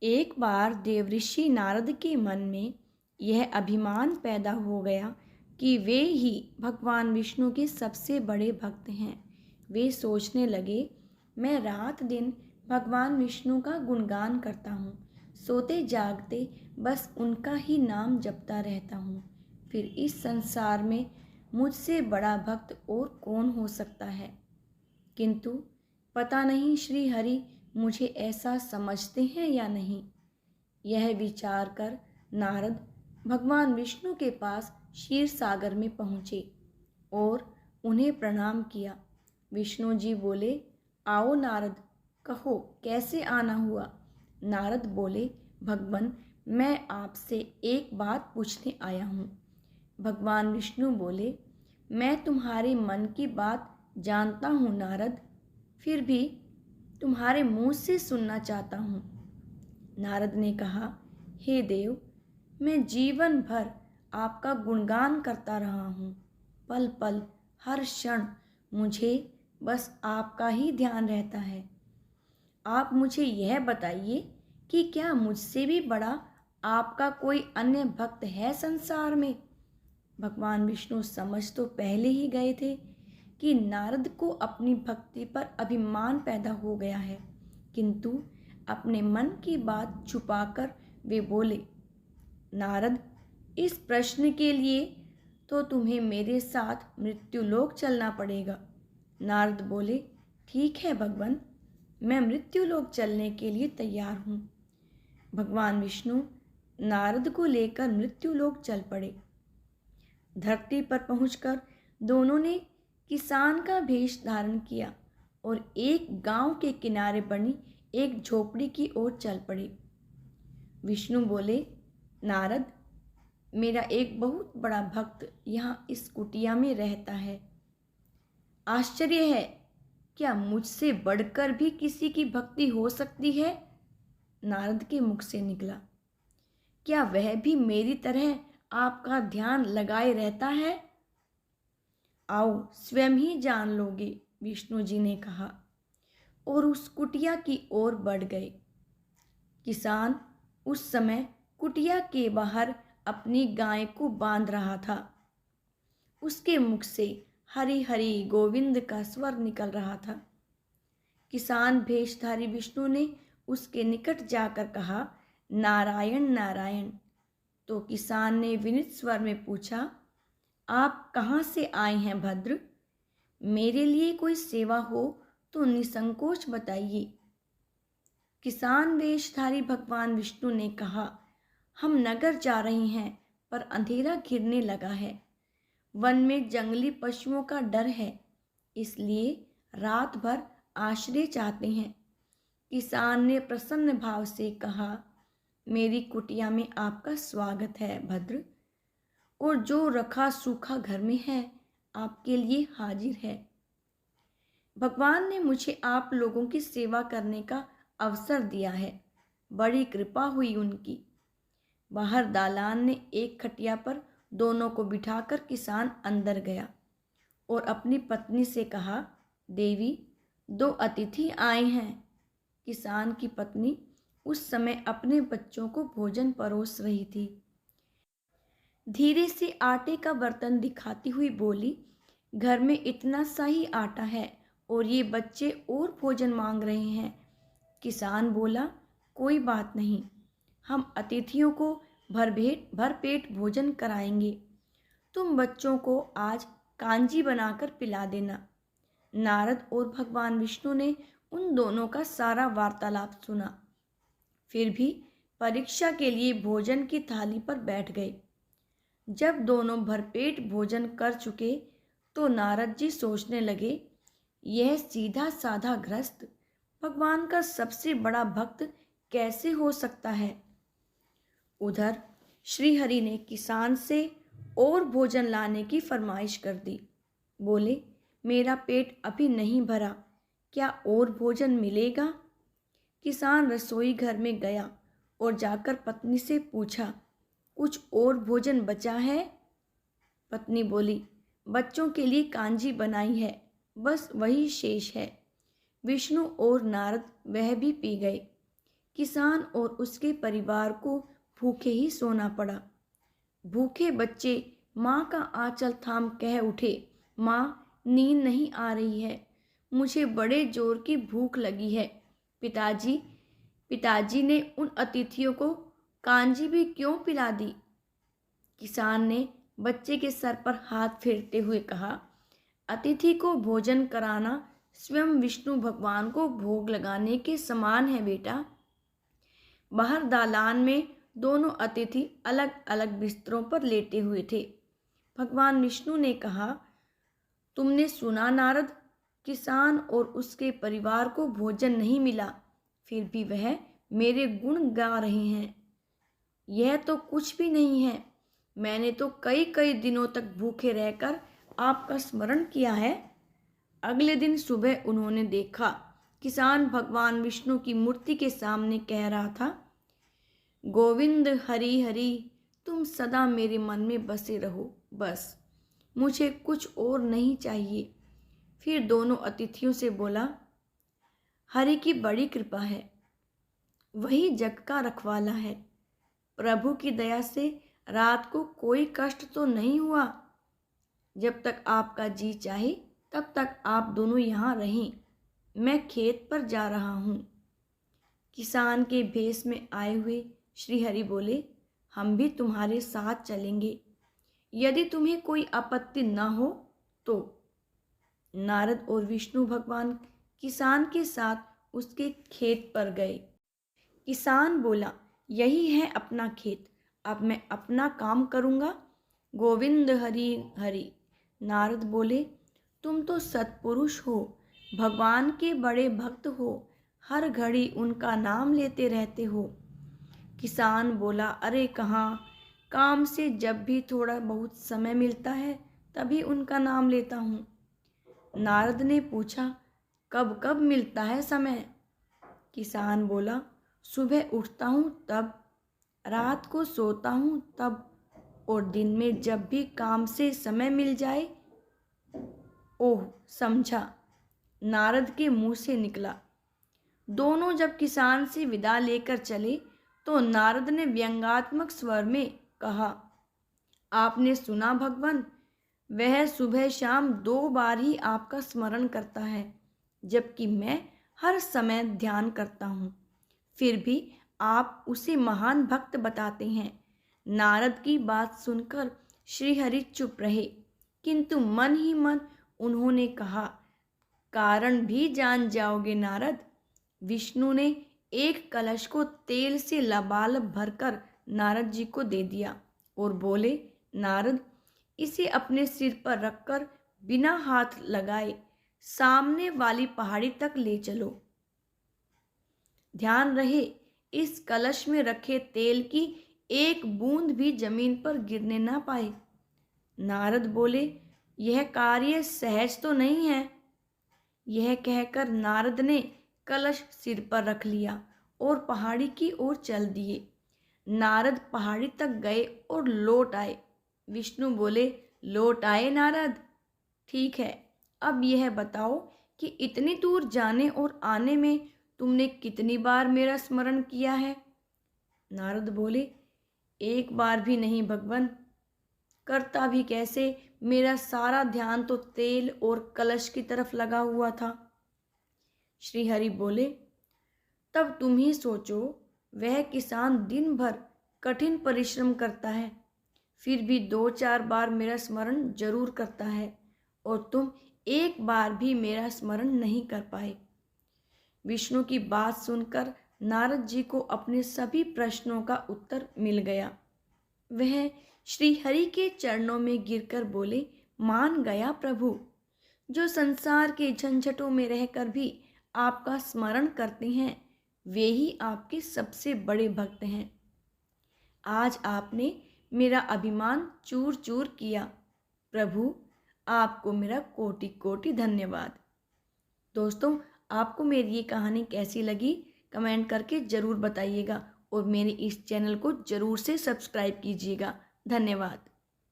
एक बार देवऋषि नारद के मन में यह अभिमान पैदा हो गया कि वे ही भगवान विष्णु के सबसे बड़े भक्त हैं। वे सोचने लगे, मैं रात दिन भगवान विष्णु का गुणगान करता हूँ, सोते जागते बस उनका ही नाम जपता रहता हूँ। फिर इस संसार में मुझसे बड़ा भक्त और कौन हो सकता है। किंतु पता नहीं श्री हरि मुझे ऐसा समझते हैं या नहीं। यह विचार कर नारद भगवान विष्णु के पास क्षीर सागर में पहुँचे और उन्हें प्रणाम किया। विष्णु जी बोले, आओ नारद, कहो कैसे आना हुआ। नारद बोले, भगवन मैं आपसे एक बात पूछने आया हूँ। भगवान विष्णु बोले, मैं तुम्हारे मन की बात जानता हूँ नारद, फिर भी तुम्हारे मुंह से सुनना चाहता हूँ। नारद ने कहा, हे देव, मैं जीवन भर आपका गुणगान करता रहा हूँ। पल पल हर क्षण मुझे बस आपका ही ध्यान रहता है। आप मुझे यह बताइए कि क्या मुझसे भी बड़ा आपका कोई अन्य भक्त है संसार में। भगवान विष्णु समझ तो पहले ही गए थे कि नारद को अपनी भक्ति पर अभिमान पैदा हो गया है, किंतु अपने मन की बात छुपाकर वे बोले, नारद, इस प्रश्न के लिए तो तुम्हें मेरे साथ मृत्युलोक चलना पड़ेगा। नारद बोले, ठीक है भगवान, मैं मृत्युलोक चलने के लिए तैयार हूँ। भगवान विष्णु नारद को लेकर मृत्युलोक चल पड़े। धरती पर पहुंचकर दोनों ने किसान का भेष धारण किया और एक गांव के किनारे बनी एक झोपड़ी की ओर चल पड़े। विष्णु बोले, नारद, मेरा एक बहुत बड़ा भक्त यहाँ इस कुटिया में रहता है। आश्चर्य है, क्या मुझसे बढ़कर भी किसी की भक्ति हो सकती है। नारद के मुख से निकला, क्या वह भी मेरी तरह आपका ध्यान लगाए रहता है। आओ स्वयं ही जान लोगे, विष्णु जी ने कहा और उस कुटिया की ओर बढ़ गए। किसान उस समय कुटिया के बाहर अपनी गाय को बांध रहा था। उसके मुख से हरि हरि गोविंद का स्वर निकल रहा था। किसान भेषधारी विष्णु ने उसके निकट जाकर कहा, नारायण नारायण। तो किसान ने विनीत स्वर में पूछा, आप कहाँ से आए हैं भद्र। मेरे लिए कोई सेवा हो तो निसंकोच बताइए। किसान वेशधारी भगवान विष्णु ने कहा, हम नगर जा रहे हैं पर अंधेरा घिरने लगा है। वन में जंगली पशुओं का डर है, इसलिए रात भर आश्रय चाहते हैं। किसान ने प्रसन्न भाव से कहा, मेरी कुटिया में आपका स्वागत है भद्र, और जो रखा सूखा घर में है आपके लिए हाजिर है। भगवान ने मुझे आप लोगों की सेवा करने का अवसर दिया है, बड़ी कृपा हुई उनकी। बाहर दालान ने एक खटिया पर दोनों को बिठाकर किसान अंदर गया और अपनी पत्नी से कहा, देवी, दो अतिथि आए हैं। किसान की पत्नी उस समय अपने बच्चों को भोजन परोस रही थी। धीरे से आटे का बर्तन दिखाती हुई बोली, घर में इतना सा ही आटा है और ये बच्चे और भोजन मांग रहे हैं। किसान बोला, कोई बात नहीं, हम अतिथियों को भरपेट भोजन कराएंगे। तुम बच्चों को आज कांजी बनाकर पिला देना। नारद और भगवान विष्णु ने उन दोनों का सारा वार्तालाप सुना, फिर भी परीक्षा के लिए भोजन की थाली पर बैठ गए। जब दोनों भरपेट भोजन कर चुके तो नारद जी सोचने लगे, यह सीधा साधा गृहस्थ भगवान का सबसे बड़ा भक्त कैसे हो सकता है। उधर श्रीहरि ने किसान से और भोजन लाने की फरमाइश कर दी। बोले, मेरा पेट अभी नहीं भरा, क्या और भोजन मिलेगा। किसान रसोई घर में गया और जाकर पत्नी से पूछा, कुछ और भोजन बचा है। पत्नी बोली, बच्चों के लिए कांजी बनाई है, बस वही शेष है। विष्णु और नारद वह भी पी गए। किसान और उसके परिवार को भूखे ही सोना पड़ा। भूखे बच्चे माँ का आंचल थाम कह उठे, माँ, नींद नहीं आ रही है, मुझे बड़े जोर की भूख लगी है। पिताजी पिताजी ने उन अतिथियों को कांजी भी क्यों पिला दी? किसान ने बच्चे के सर पर हाथ फेरते हुए कहा, अतिथि को भोजन कराना स्वयं विष्णु भगवान को भोग लगाने के समान है बेटा। बाहर दालान में दोनों अतिथि अलग अलग बिस्तरों पर लेटे हुए थे। भगवान विष्णु ने कहा, तुमने सुना नारद, किसान और उसके परिवार को भोजन नहीं मिला, फिर भी वह मेरे गुण गा रहे हैं। यह तो कुछ भी नहीं है। मैंने तो कई कई दिनों तक भूखे रहकर आपका स्मरण किया है। अगले दिन सुबह उन्होंने देखा, किसान भगवान विष्णु की मूर्ति के सामने कह रहा था, गोविंद हरि हरि, तुम सदा मेरे मन में बसे रहो, बस मुझे कुछ और नहीं चाहिए। फिर दोनों अतिथियों से बोला, हरि की बड़ी कृपा है, वही जग का रखवाला है। प्रभु की दया से रात को कोई कष्ट तो नहीं हुआ। जब तक आपका जी चाहे तब तक आप दोनों यहाँ रहें, मैं खेत पर जा रहा हूँ। किसान के भेष में आए हुए श्रीहरि बोले, हम भी तुम्हारे साथ चलेंगे, यदि तुम्हें कोई आपत्ति न हो तो। नारद और विष्णु भगवान किसान के साथ उसके खेत पर गए। किसान बोला, यही है अपना खेत, अब मैं अपना काम करूँगा। गोविंद हरि हरि। नारद बोले, तुम तो सत्पुरुष हो, भगवान के बड़े भक्त हो, हर घड़ी उनका नाम लेते रहते हो। किसान बोला, अरे कहाँ, काम से जब भी थोड़ा बहुत समय मिलता है तभी उनका नाम लेता हूँ। नारद ने पूछा, कब कब मिलता है समय? किसान बोला, सुबह उठता हूँ तब, रात को सोता हूँ तब, और दिन में जब भी काम से समय मिल जाए। ओह, समझा, नारद के मुंह से निकला। दोनों जब किसान से विदा लेकर चले तो नारद ने व्यंग्यात्मक स्वर में कहा, आपने सुना भगवान, वह सुबह शाम 2 बार ही आपका स्मरण करता है, जबकि मैं हर समय ध्यान करता हूँ, फिर भी आप उसे महान भक्त बताते हैं। नारद की बात सुनकर श्रीहरि चुप रहे, किंतु मन ही मन उन्होंने कहा, कारण भी जान जाओगे नारद। विष्णु ने एक कलश को तेल से लबालब भरकर नारद जी को दे दिया और बोले, नारद, इसे अपने सिर पर रखकर बिना हाथ लगाए सामने वाली पहाड़ी तक ले चलो। ध्यान रहे, इस कलश में रखे तेल की एक बूंद भी जमीन पर गिरने ना पाए। नारद बोले, यह कार्य सहज तो नहीं है। यह कहकर नारद ने कलश सिर पर रख लिया और पहाड़ी की ओर चल दिए। नारद पहाड़ी तक गए और लौट आए। विष्णु बोले, लौट आए नारद? ठीक है, अब यह बताओ कि इतनी दूर जाने और आने में तुमने कितनी बार मेरा स्मरण किया है? नारद बोले, एक बार भी नहीं भगवान। करता भी कैसे, मेरा सारा ध्यान तो तेल और कलश की तरफ लगा हुआ था। श्रीहरि बोले, तब तुम ही सोचो, वह किसान दिन भर कठिन परिश्रम करता है, फिर भी 2-4 बार मेरा स्मरण जरूर करता है, और तुम एक बार भी मेरा स्मरण नहीं कर पाए। विष्णु की बात सुनकर नारद जी को अपने सभी प्रश्नों का उत्तर मिल गया। वह श्रीहरि के चरणों में गिरकर बोले, मान गया प्रभु, जो संसार के झंझटों में रहकर भी आपका स्मरण करते हैं, वे ही आपके सबसे बड़े भक्त हैं। आज आपने मेरा अभिमान चूर चूर किया। प्रभु, आपको मेरा कोटि कोटि धन्यवाद। दोस्तों, आपको मेरी ये कहानी कैसी लगी कमेंट करके ज़रूर बताइएगा और मेरे इस चैनल को ज़रूर से सब्सक्राइब कीजिएगा। धन्यवाद।